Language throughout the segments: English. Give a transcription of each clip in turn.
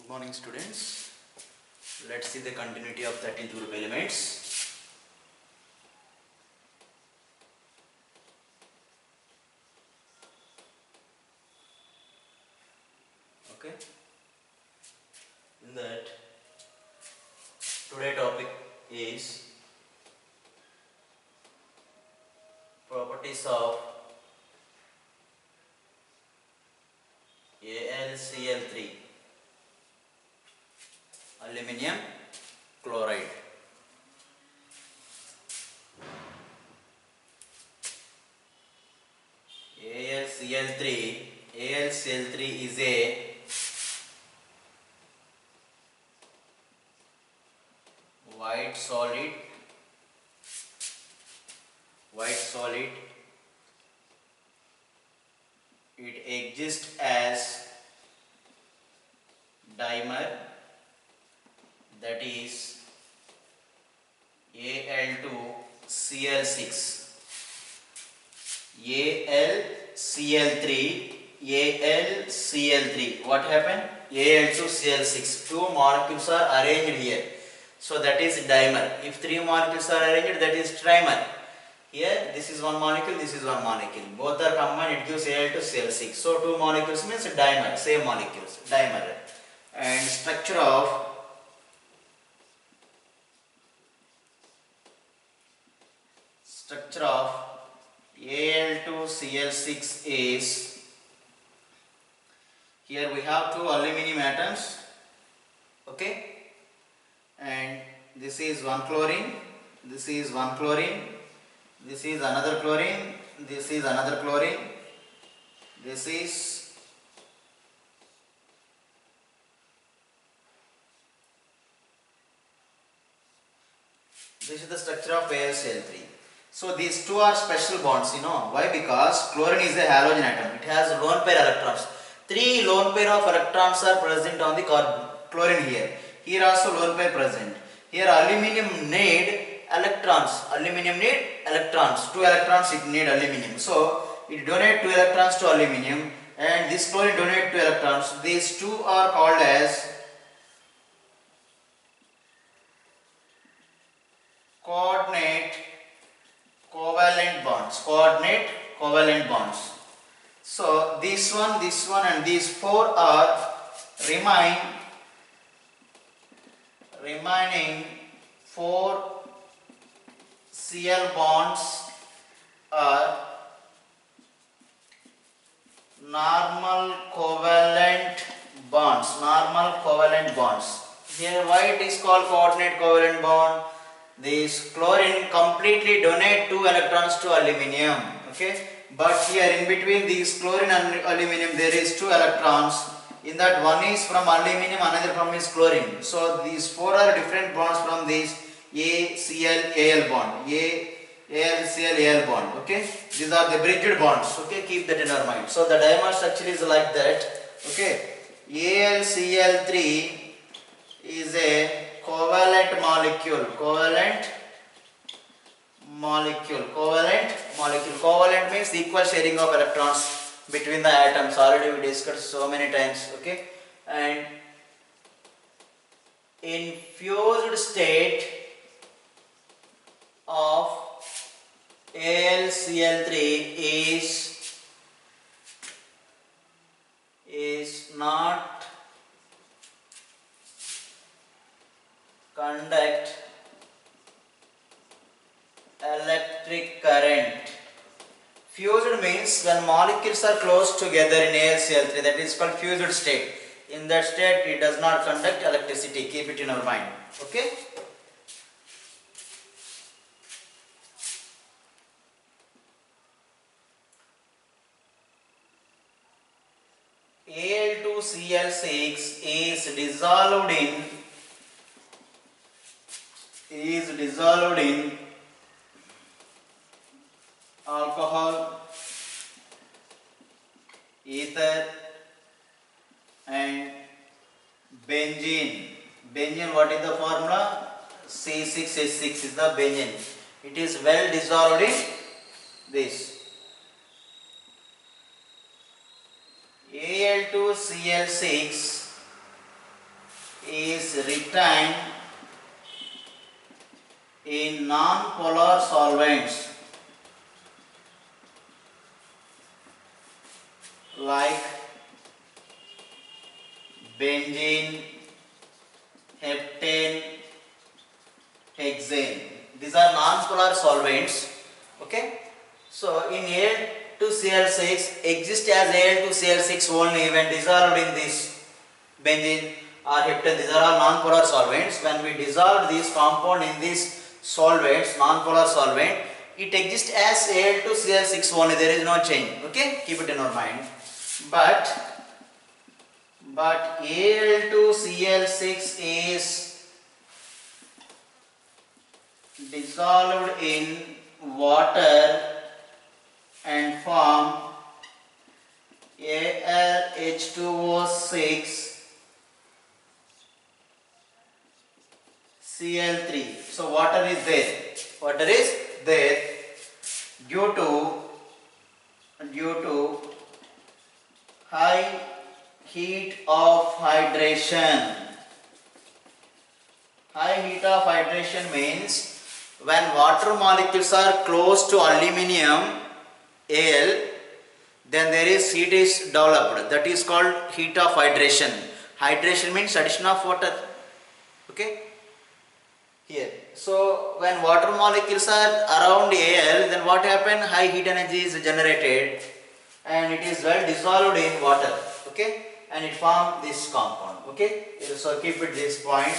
Good morning, students. Let's see the continuity of 13th group elements. Okay. In that, today topic is properties of AlCl3, aluminium chloride. AlCl3 is a white solid. It exists as dimer, that is Al2Cl6. Al2Cl3. What happened? Al2Cl6. Two molecules are arranged here. So that is dimer. If three molecules are arranged, that is trimer. Here, this is one molecule, this is one molecule. Both are combined, it gives Al2Cl6. So two molecules means dimer, same molecules, dimer. And structure of Al2Cl6 is, here we have two aluminium atoms, okay, and this is one chlorine, this is one chlorine, this is another chlorine, this is another chlorine, this is the structure of AlCl3. So these two are special bonds, why? Because chlorine is a halogen atom, it has lone pair electrons. Three lone pair of electrons are present on the chlorine here. Here also lone pair present. Here aluminium need electrons. Two electrons it need aluminium. So it donate 2 electrons to aluminium, and this chlorine donate 2 electrons. These two are called as coordinate covalent bonds. So this one and these four are remaining 4 Cl bonds are normal covalent bonds. Here why it is called coordinate covalent bond? This chlorine completely donate 2 electrons to aluminium, okay, but here in between these chlorine and aluminium there is 2 electrons. In that, one is from aluminium, another from is chlorine. So these four are different bonds from this ACl-Al bond, AlCl-Al bond, okay. These are the bridged bonds, okay, keep that in our mind. So the dimer structure is like that, okay. AlCl3 is a covalent molecule. Covalent means equal sharing of electrons between the atoms. Already we discussed so many times, okay. And in fused state of AlCl3 is not conduct electric current. Fused means when molecules are close together in AlCl3, that is called fused state. In that state it does not conduct electricity. Keep it in our mind, okay. Al2Cl6 is dissolved in alcohol, ether and benzene. What is the formula? C6H6 is the benzene. It is well dissolved in this. Al2Cl6 is retained in non-polar solvents like benzene, heptane, hexane. These are non-polar solvents. Okay. So in Al2Cl6 exists as Al2Cl6 only when dissolved in this benzene or heptane. These are all non-polar solvents. When we dissolve this compound in these solvents, non-polar solvent, it exists as Al2Cl6 only. There is no change. Okay, keep it in our mind. But Al2Cl6 is dissolved in water and form AlH2O6 Cl3. So water is there. Water is there due to high heat of hydration. High heat of hydration means when water molecules are close to aluminium Al, then there is heat is developed. That is called heat of hydration. Hydration means addition of water. Okay. Here. So when water molecules are around Al, then what happens? High heat energy is generated and it is well dissolved in water. Okay. And it forms this compound. Okay. So keep it this point.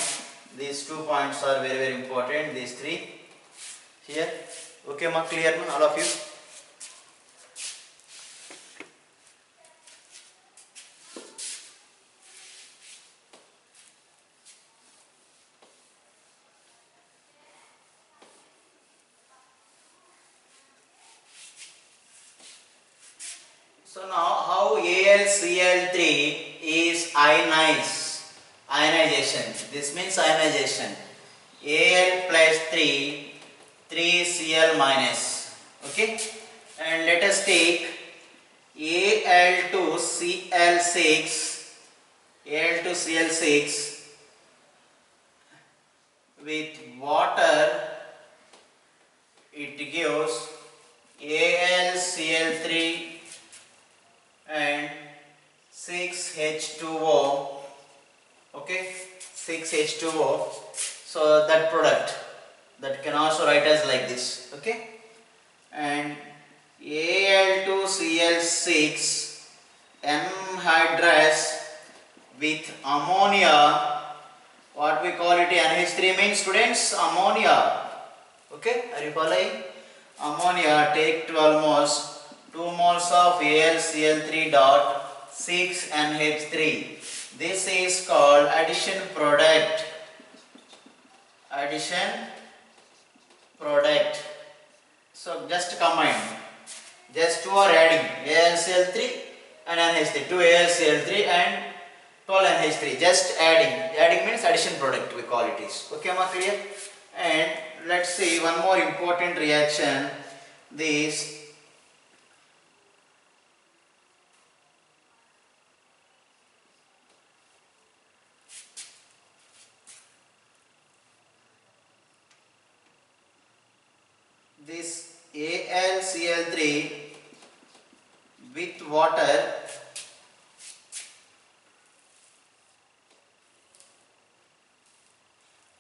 These 2 points are very, very important. These 3 here. Okay, ma, clear, ma, all of you? So now how AlCl3 is ionization. This means ionization. Al plus 3Cl minus. Okay. And let us take Al2Cl6 with water. It gives AlCl3 and 6H2O. Okay, 6H2O. So that product that can also write as like this. Okay, and Al2Cl6 anhydrous with ammonia. What we call it NH3 means, students, ammonia. Okay, are you following? Ammonia, take to almost 2 moles of AlCl3 dot 6 NH3. This is called addition product. Addition product. So just combine. Just 2 are adding AlCl3 and NH3. 2 AlCl3 and 12 NH3. Just adding. Adding means addition product we call it is. Okay, am I clear? And let's see one more important reaction. This AlCl3 with water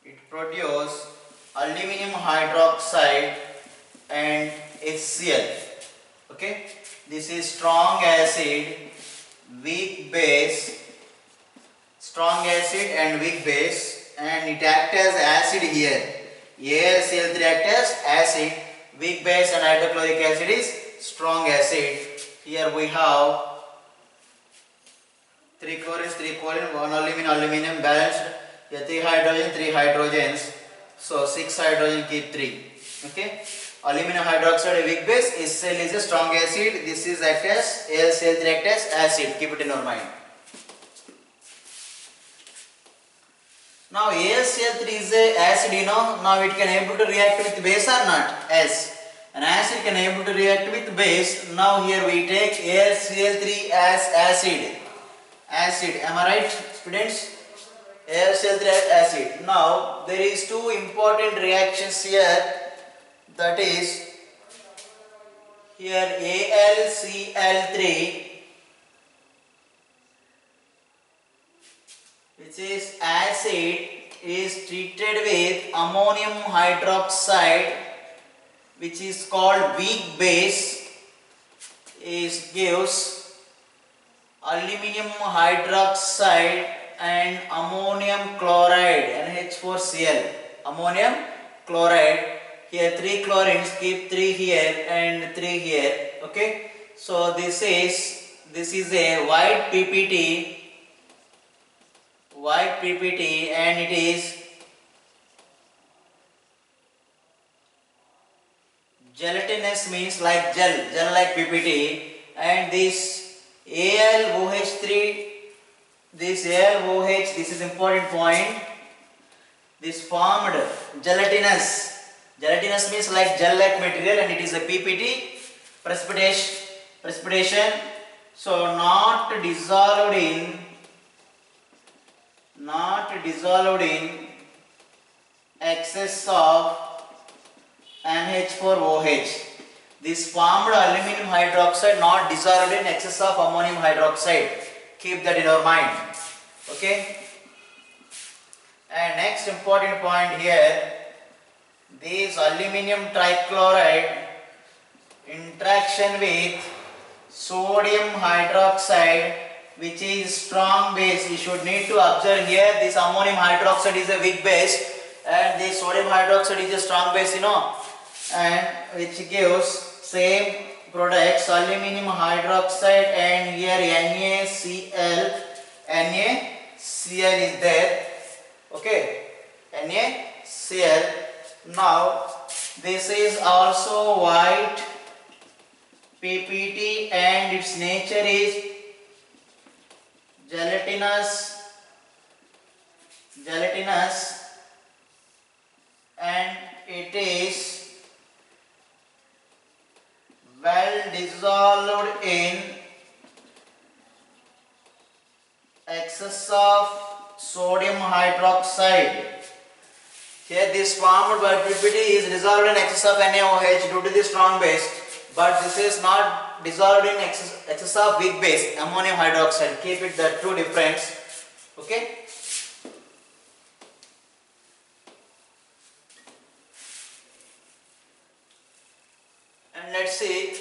it produces aluminum hydroxide and HCl. Okay, this is strong acid, weak base, strong acid and weak base, and it acts as acid here. AlCl3 acts as acid, weak base and hydrochloric acid is strong acid. Here we have 3 chlorines, 3 chlorine, 1 aluminum balanced. Here 3 hydrogen, 3 hydrogens. So 6 hydrogen, keep 3. Okay. Aluminum hydroxide weak base, HCl is a strong acid. This is act as AlCl3 act as acid. Keep it in your mind. Now AlCl3 is a acid, you know. Now it can able to react with base or not? Yes. An acid can able to react with base. Now here we take AlCl3 as acid. Acid. Am I right, students? AlCl3 acid. Now there is two important reactions here, that is here AlCl3, which is acid, is treated with ammonium hydroxide, which is called weak base, gives aluminum hydroxide and ammonium chloride, NH4Cl, ammonium chloride. Here 3 chlorines, keep 3 here and 3 here. Okay, so this is a white PPT, and it is gelatinous, means like gel like PPT. And this AlOH3, this is important point, this formed gelatinous means like gel like material, and it is a PPT, precipitation, so not dissolved in excess of NH4OH. This formed aluminum hydroxide not dissolved in excess of ammonium hydroxide. Keep that in our mind. Okay. And next important point here, this aluminum trichloride interaction with sodium hydroxide, which is strong base. You should need to observe here, this ammonium hydroxide is a weak base and this sodium hydroxide is a strong base, and which gives same products, aluminum hydroxide, and here NaCl is there. Okay, NaCl. Now this is also white PPT and its nature is gelatinous, and it is well dissolved in excess of sodium hydroxide. Here this formed by PPT is dissolved in excess of NaOH due to the strong base, but this is not dissolved in excess of weak base, ammonium hydroxide. Keep it the two difference. Okay. And let's see.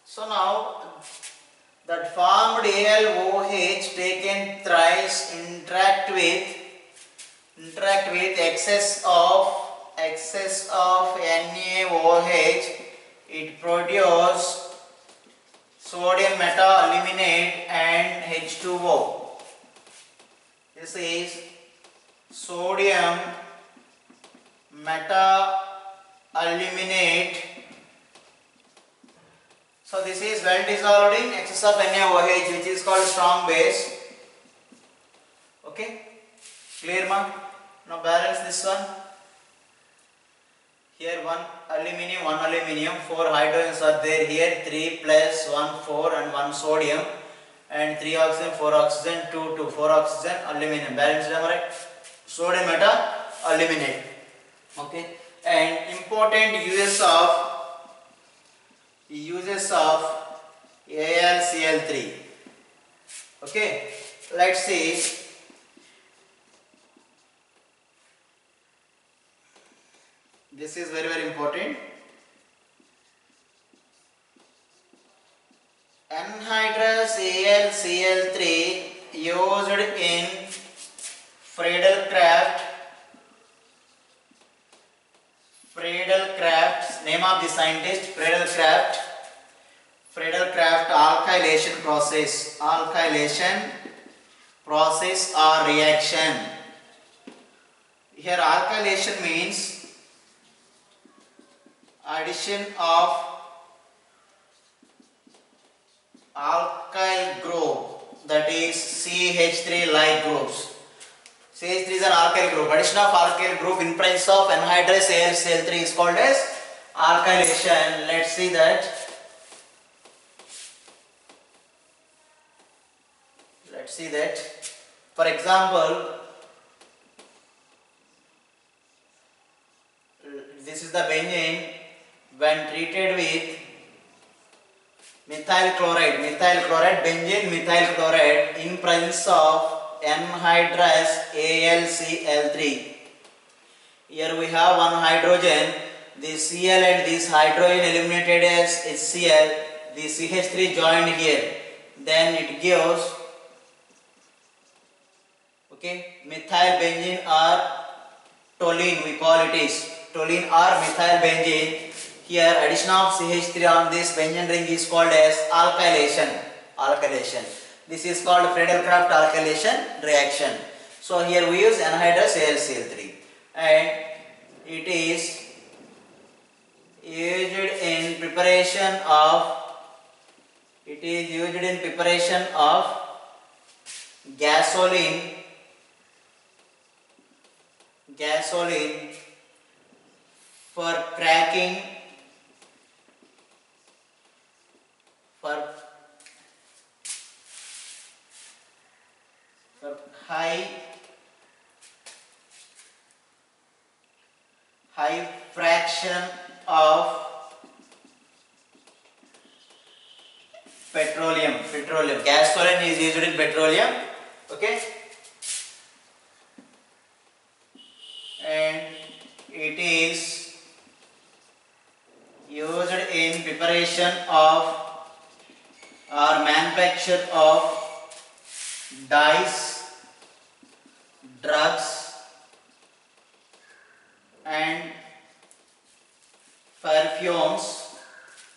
So now that formed AlOH taken thrice interact with excess of NaOH, it produces sodium metaaluminate and H2O. This is sodium metaaluminate. So this is well dissolved in excess of NaOH, which is called strong base. Okay, clear ma? Now balance this one. Here 1 aluminum, 4 hydrogens are there. Here 3 plus 1 4 and 1 sodium, and 3 oxygen, 4 oxygen, 2 4 oxygen, aluminum. Balance, am I right? Sodium metaaluminate. Okay. And important uses of AlCl3. Okay. Let's see. This is very, very important. Anhydrous AlCl3 used in Friedel-Crafts, name of the scientist, Friedel-Crafts alkylation process or reaction. Here alkylation means addition of alkyl group, that is CH3 like groups. CH3 is an alkyl group. Addition of alkyl group in presence of anhydrous AlCl3 is called as alkylation. Let's see that. For example, this is the benzene when treated with methyl chloride, benzene methyl chloride in presence of anhydrous AlCl3. Here we have one hydrogen, the Cl and this hydrogen eliminated as HCl, the CH3 joined here, then it gives methyl benzene or toluene, we call it is toluene or methyl benzene. Here addition of CH3 on this benzene ring is called as alkylation. This is called Friedel-Crafts alkylation reaction. So here we use anhydrous AlCl3 and it is used in preparation of gasoline for cracking for high fraction of petroleum. Gasoline is used in petroleum, okay, and it is used in preparation of or manufacture of dyes, drugs and perfumes,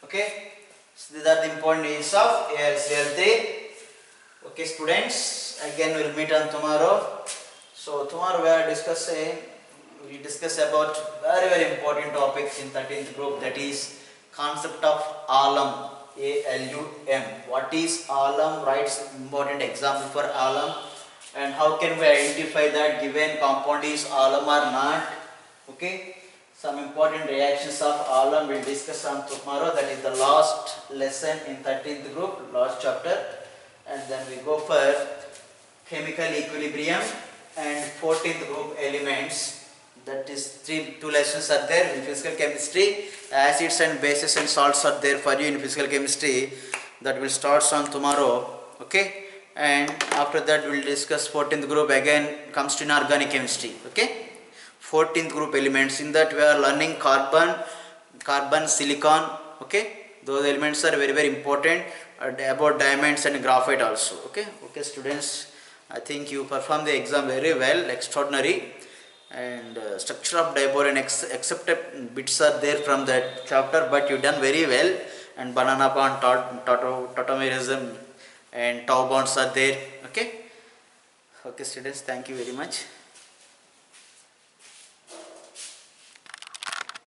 okay. So these are the important uses of AlCl3. Okay students, again we will meet on tomorrow. So tomorrow we discuss about very important topics in 13th group, that is concept of alum, ALUM. What is alum? Write important example for alum and how can we identify that given compound is alum or not. Okay, some important reactions of alum we will discuss on tomorrow. That is the last lesson in 13th group, last chapter, and then we go for chemical equilibrium and 14th group elements. That is two lessons are there in physical chemistry. Acids and bases and salts are there for you in physical chemistry. That will start on tomorrow. Okay, and after that we will discuss 14th group, again comes to inorganic chemistry. Okay, 14th group elements, in that we are learning carbon, silicon. Okay, those elements are very important, about diamonds and graphite also. Okay students, I think you performed the exam very well, extraordinary. And structure of dipole and accepted bits are there from that chapter, but you done very well. And banana bond, tautomerism and tau bonds are there. Okay students, thank you very much.